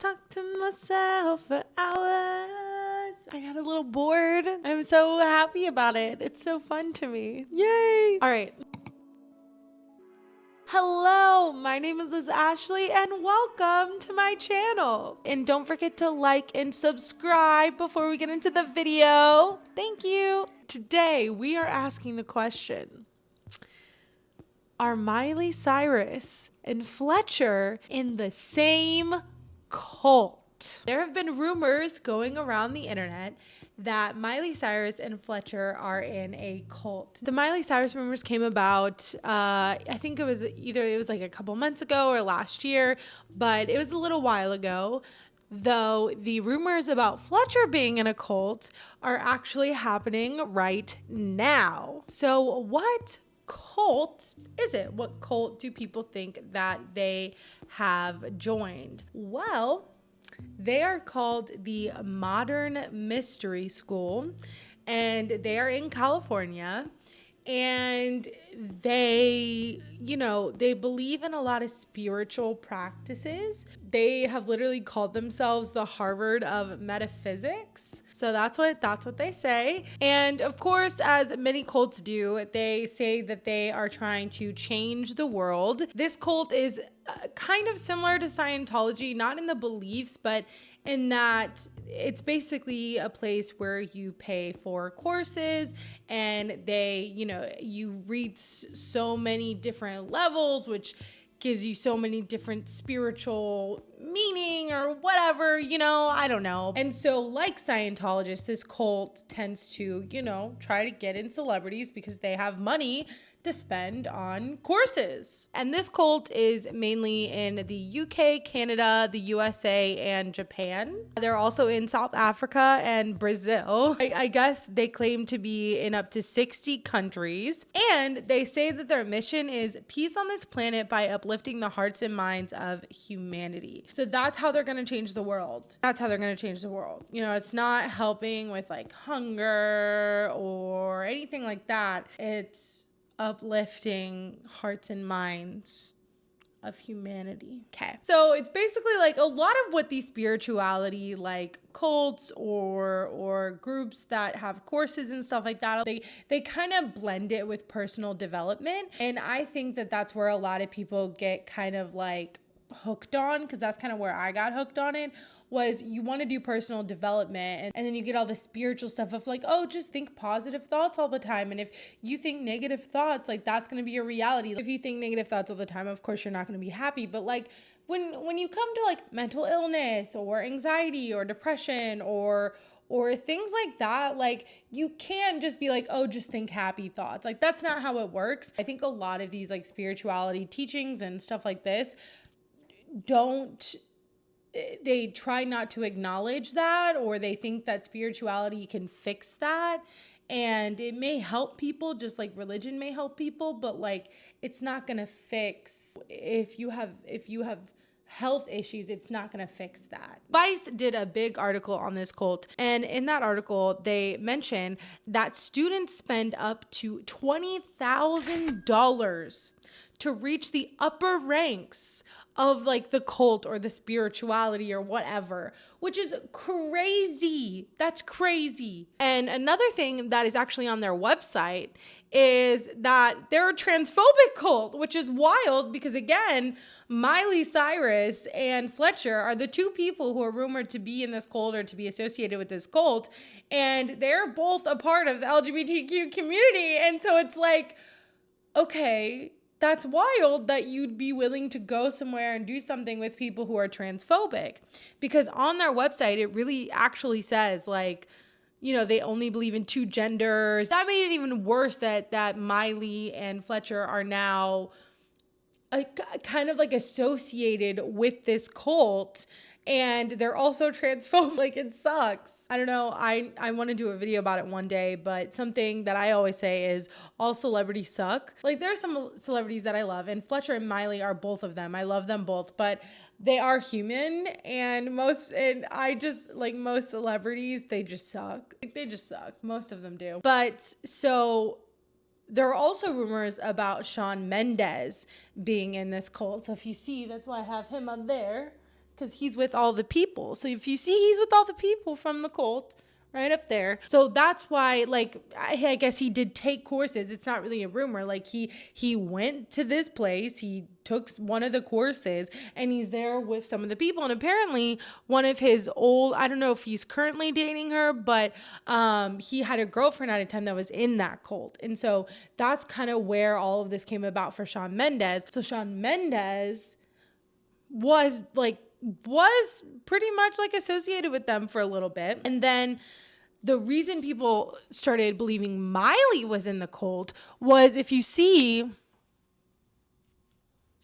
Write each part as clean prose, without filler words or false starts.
talk to myself for hours. I got a little bored. I'm so happy about it. It's so fun to me. Yay! All right. Hello, my name is Liz Ashley and welcome to my channel. And don't forget to like and subscribe before we get into the video. Thank you. Today we are asking the question, are Miley Cyrus and Fletcher in the same cult? There have been rumors going around the internet that Miley Cyrus and Fletcher are in a cult. The Miley Cyrus rumors came about, I think it was like a couple months ago or last year, but it was a little while ago. Though the rumors about Fletcher being in a cult are actually happening right now. So what cult is it? What cult do people think that they have joined? Well, they are called the Modern Mystery School, and they are in California. And they believe in a lot of spiritual practices. They have literally called themselves the Harvard of metaphysics. So that's what they say. And of course, as many cults do, they say that they are trying to change the world. This cult is kind of similar to Scientology, not in the beliefs, but in that it's basically a place where you pay for courses and you reach so many different levels, which gives you so many different spiritual meaning or whatever, I don't know. And so like Scientologists, this cult tends to, try to get in celebrities because they have money to spend on courses. And this cult is mainly in the UK, Canada, the USA, and Japan. They're also in South Africa and Brazil. I guess they claim to be in up to 60 countries. And they say that their mission is peace on this planet by uplifting the hearts and minds of humanity. So that's how they're going to change the world. It's not helping with like hunger or anything like that. It's uplifting hearts and minds of humanity. Okay. So it's basically like a lot of what these spirituality like cults or groups that have courses and stuff like that, they kind of blend it with personal development. And I think that that's where a lot of people get kind of like hooked on, because that's kind of where I got hooked on it, was you want to do personal development and then you get all the spiritual stuff of like, oh, just think positive thoughts all the time. And if you think negative thoughts, like that's going to be your reality. If you think negative thoughts all the time, of course you're not going to be happy. But like when you come to like mental illness or anxiety or depression or things like that, like you can't just be like, oh, just think happy thoughts. Like that's not how it works. I think a lot of these like spirituality teachings and stuff like this they try not to acknowledge that, or they think that spirituality can fix that. And it may help people, just like religion may help people, but like it's not gonna fix if you have health issues, it's not going to fix that. Vice did a big article on this cult, and in that article they mention that students spend up to $20,000 to reach the upper ranks of like the cult or the spirituality or whatever, which is crazy. That's crazy. And another thing that is actually on their website is that they're a transphobic cult, which is wild because again, Miley Cyrus and Fletcher are the two people who are rumored to be in this cult or to be associated with this cult, and they're both a part of the LGBTQ community. And so it's like, okay, that's wild that you'd be willing to go somewhere and do something with people who are transphobic, because on their website, it really actually says like, they only believe in two genders. That made it even worse that Miley and Fletcher are now kind of like associated with this cult, and they're also transphobic. Like it sucks. I don't know. I want to do a video about it one day, but something that I always say is all celebrities suck. Like there are some celebrities that I love, and Fletcher and Miley are both of them. I love them both, but they are human, and most celebrities, they just suck. They just suck. Most of them do. But so there are also rumors about Shawn Mendes being in this cult. So if you see, that's why I have him up there. because he's with all the people. So if you see, he's with all the people from the cult right up there. So that's why, like, I guess he did take courses. It's not really a rumor. Like, he went to this place, he took one of the courses, and he's there with some of the people. And apparently one of his old, I don't know if he's currently dating her, but he had a girlfriend at a time that was in that cult. And so that's kind of where all of this came about for Shawn Mendes. So Shawn Mendes was pretty much like associated with them for a little bit. And then the reason people started believing Miley was in the cult was, if you see,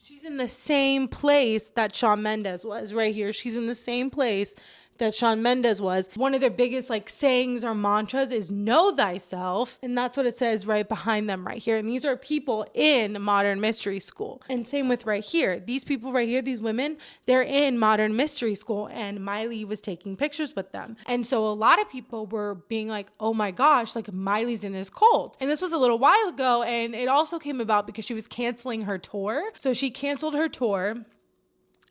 she's in the same place that Shawn Mendes was right here. She's in the same place that Shawn Mendes was. One of their biggest like sayings or mantras is know thyself. And that's what it says right behind them right here. And these are people in Modern Mystery School. And same with right here. These people right here, these women, they're in Modern Mystery School, and Miley was taking pictures with them. And so a lot of people were being like, oh my gosh, like Miley's in this cult. And this was a little while ago. And it also came about because she was canceling her tour. So she canceled her tour.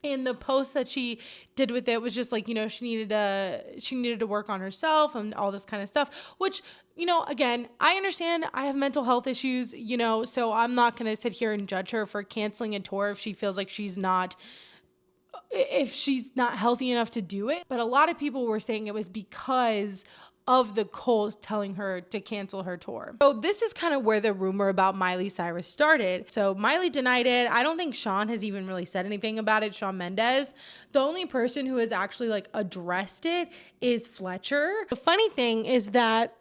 And the post that she did with it was just like, you know, she needed to work on herself and all this kind of stuff, which, you know, again, I understand. I have mental health issues, you know, so I'm not going to sit here and judge her for canceling a tour if she feels like she's not healthy enough to do it. But a lot of people were saying it was because of the cult telling her to cancel her tour. So this is kind of where the rumor about Miley Cyrus started. So Miley denied it. I don't think Shawn has even really said anything about it, Shawn Mendes. The only person who has actually like addressed it is Fletcher. The funny thing is that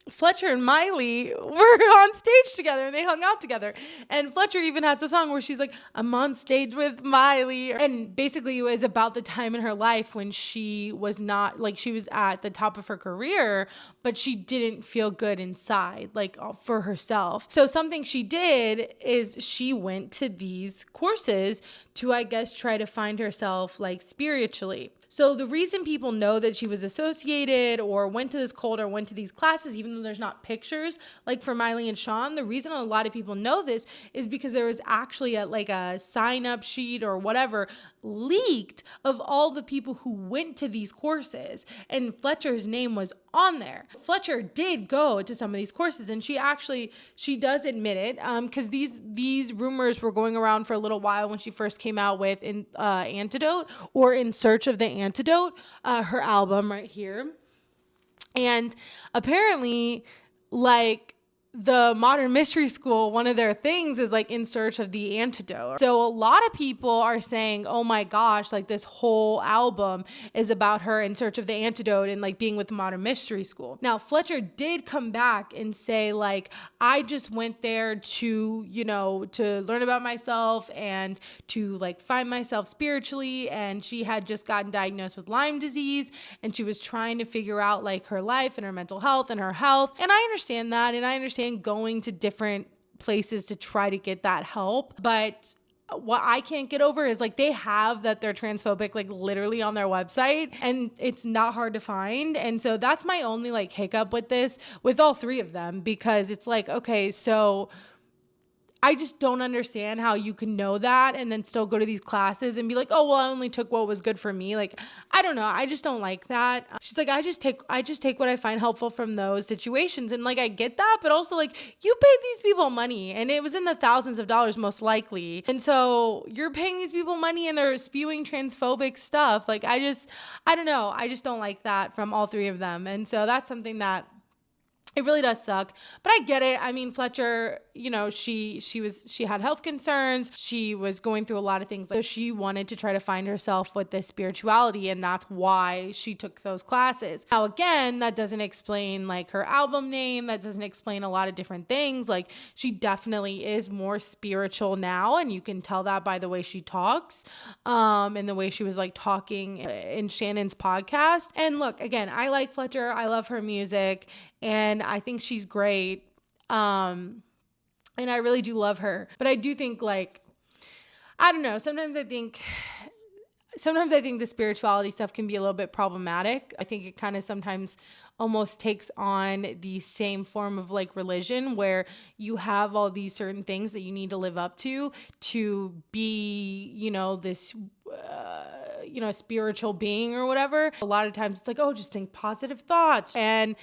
Fletcher and Miley were on stage together and they hung out together. And Fletcher even has a song where she's like, I'm on stage with Miley. And basically it was about the time in her life when she was not, like, she was at the top of her career, but she didn't feel good inside, like for herself. So something she did is she went to these courses to, I guess, try to find herself like spiritually. So the reason people know that she was associated or went to this cult or went to these classes, even though there's not pictures, like for Miley and Shawn, the reason a lot of people know this is because there was actually a sign-up sheet or whatever leaked of all the people who went to these courses, and Fletcher's name was on there. Fletcher did go to some of these courses, and she does admit it, because these rumors were going around for a little while when she first came out with Antidote, or In Search of the Antidote, her album right here. And apparently, like, the Modern Mystery School, one of their things is like In Search of the Antidote. So a lot of people are saying, oh my gosh, like this whole album is about her in search of the antidote and like being with the Modern Mystery School. Now, Fletcher did come back and say, like, I just went there to, you know, to learn about myself and to like find myself spiritually. And she had just gotten diagnosed with Lyme disease, and she was trying to figure out like her life and her mental health and her health. And I understand that. And I understand going to different places to try to get that help. But what I can't get over is like they have that they're transphobic like literally on their website, and it's not hard to find. And so that's my only like hiccup with this, with all three of them, because it's like, okay, so I just don't understand how you can know that and then still go to these classes and be like, oh, well, I only took what was good for me. Like, I don't know. I just don't like that. She's like, I just take what I find helpful from those situations. And like, I get that, but also like you paid these people money and it was in the thousands of dollars most likely. And so you're paying these people money and they're spewing transphobic stuff. Like, I don't know. I just don't like that from all three of them. And so that's something that it really does suck, but I get it. I mean, Fletcher, you know, she had health concerns. She was going through a lot of things. So she wanted to try to find herself with this spirituality, and that's why she took those classes. Now, again, that doesn't explain like her album name. That doesn't explain a lot of different things. Like, she definitely is more spiritual now, and you can tell that by the way she talks, and the way she was like talking in Shannon's podcast. And look, again, I like Fletcher. I love her music. And I think she's great. And I really do love her. But I do think, like, I don't know. Sometimes I think the spirituality stuff can be a little bit problematic. I think it kind of sometimes almost takes on the same form of like religion, where you have all these certain things that you need to live up to be, you know, this a spiritual being or whatever. A lot of times it's like, oh, just think positive thoughts. And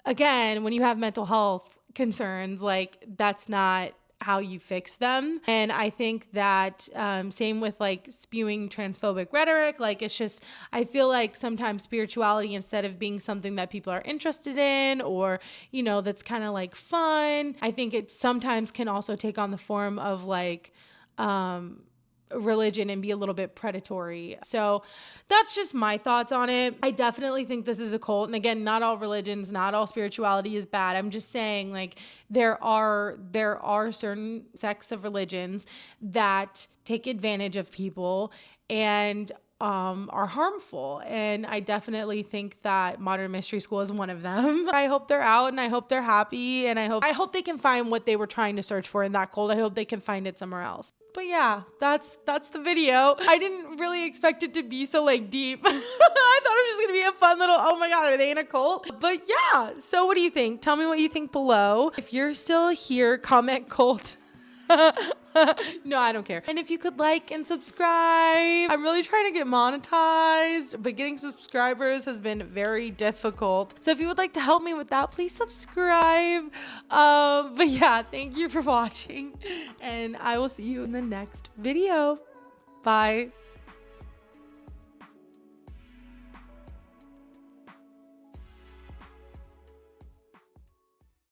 again, when you have mental health concerns, like that's not how you fix them. And I think that same with like spewing transphobic rhetoric, like it's just, I feel like sometimes spirituality, instead of being something that people are interested in or, that's kind of like fun, I think it sometimes can also take on the form of like, religion and be a little bit predatory. So that's just my thoughts on it. I definitely think this is a cult. And again, not all religions, not all spirituality is bad. I'm just saying like there are certain sects of religions that take advantage of people and are harmful. And I definitely think that Modern Mystery School is one of them. I hope they're out and I hope they're happy, and I hope they can find what they were trying to search for in that cult. I hope they can find it somewhere else. But yeah, that's the video. I didn't really expect it to be so like deep. I thought it was just gonna be a fun little, oh my God, are they in a cult? But yeah, so what do you think? Tell me what you think below. If you're still here, comment cult. No, I don't care. And if you could like and subscribe. I'm really trying to get monetized, but getting subscribers has been very difficult. So if you would like to help me with that, please subscribe. But yeah, thank you for watching, and I will see you in the next video. Bye.